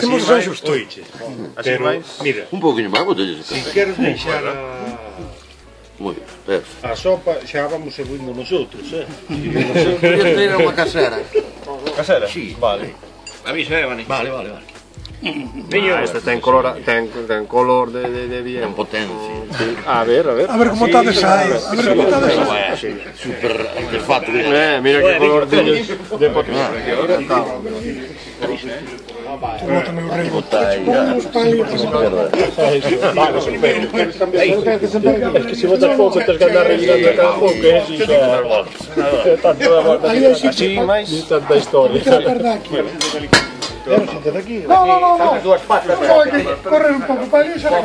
Temos o xusto. Así máis. Mira. Un pouquinho máis, botelles. Se queres deixar Moi ben, a sopa, xa vamos servindo nosotros, Podías ter unha casera. Casera? Sí. Vale. Aviso, Vani. Vale. Este ten color de bien. En potencia. A ver. A ver como está de saio. Super artefacto. Mira que color teñes de potencia. Bótame o rei. Es que se botas pouco, tens que andar revirando a cada pouco, así máis tanta historia. No. Correr un pouco para ali xa vai.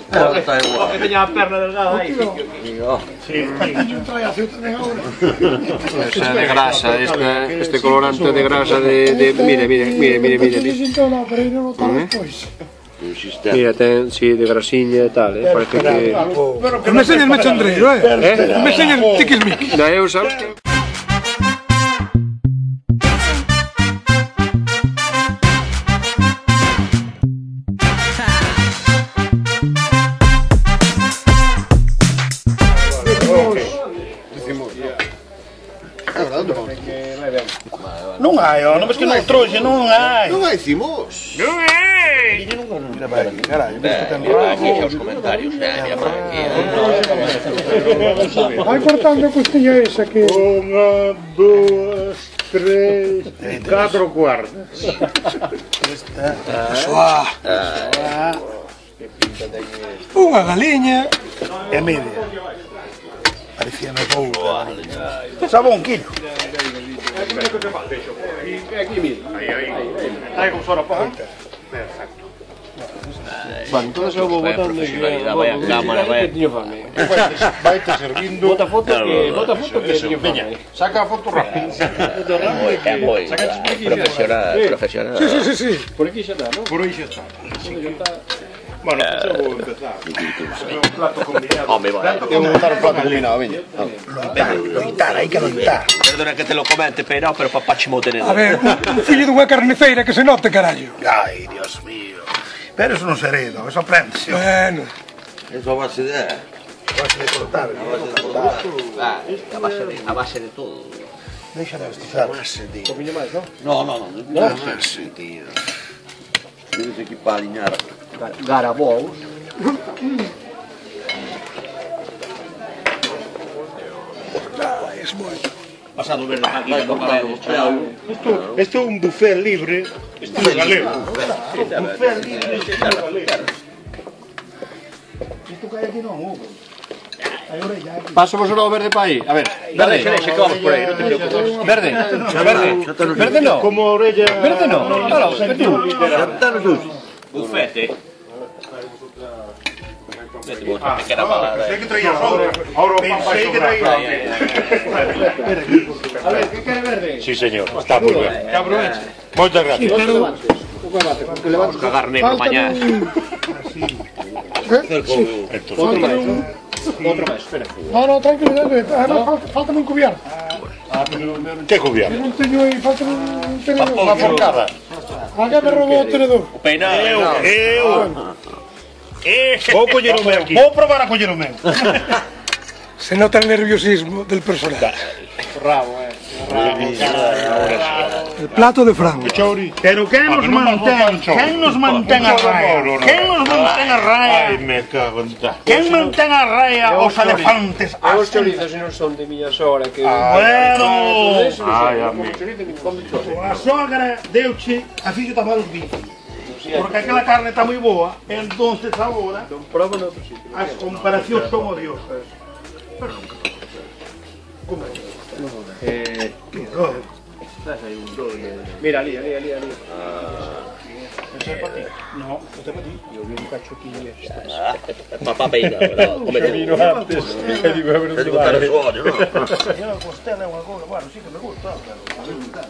Que teña a perna delgada aí. Teño un traiazo tamén agora. Esa de grasa, este colorante de grasa de mire. No, pero aí non o botar despois. Mira, ten, sí, de grasiña e tal, parece que... Non me enseñas mechondreiro, Non me enseñas tiquismiquis. Da eu, sabes que... Non hai, non ves que non trouxe, non hai. Non hai cimos. Non hai. Aquí xa os comentarios. Vai cortando a costilla esa que... 1, 2, 3, 4 cuartas. Unha galiña e media. Parecía no pouco. Sabo un kilo. Aquí, mira. Aí como sora para. Vale, entonces eu vou botando aquí. Vai a cámara, vai a... Vai te servindo. Bota foto que teño fame. Saca a foto rápido. Profesional. Sí. Por aquí xa está, non? Por aí xa está. Bueno, pues eu vou empezar. Un plato combinado. Home, vai. Eu vou botar o plato combinado, veña. Loitar, hai que loitar. Perdona que te lo comente, pero papá chimo tenedor. A ver, un fillo dunha carniceira que se note, carallo. Ai, Dios mío. Pero eso non se hereda, eso aprendese. Bueno. Eso a base de... Vas a cortar. A base de todo. Déxame estizar. Un poquinho máis, non? No. Non sé, tío. Tienes aquí para aliñar. Garabous. Pasado verde aquí. Esto é un buffet libre, estilo galego. Buffet libre, estilo galego. Isto que hai aquí non hubo. Hai orella aquí. Paso vos o verde para aí. A ver, verde. Deixa que vamos por aí, non te preocupes. Verde no. Como orella... Verde no. Claro, tú. Xantanos dos. Bufete. Pensei que traía ahora. Pensei que traía. A ver, que quere verde? Sí, señor. Está moi ben. Moitas gracias. Que levantes. Cagar negro mañá. Outro máis, espera. No, tranquilidade. Falta-me un cubierto. Que cubierto? Non teño aí, falta-me un tenedor. Unha forcada. Alguén me roubou o tenedor. O peinado. Vou coller o meu. Vou probar a coller o meu. Se nota el nerviosismo del personaje. El plato de frango. Pero quen nos mantén? Quen nos mantén a raya? Quen nos mantén a raya? Ai, me cago en ta. Quen mantén a raya os elefantes? Os chorizos non son de miña sogra que... Bueno! Ai, amigo. A sogra deuche a fillo tamar os bifes. Porque aquela carne está moi boa, entonces agora Proba no outro sitio. as comparacións son odiosas. Pero nunca. Como é? Mira, ali. Ese é para ti? No, ese é para ti. Eu vi un cacho aquí e Papá peina, ¿verdad? vino antes. E digo, a ver Te digo, tal vez ollo, ¿no? Eu costela é unha cousa, bueno, sí que me gusta, pero a mí me gusta.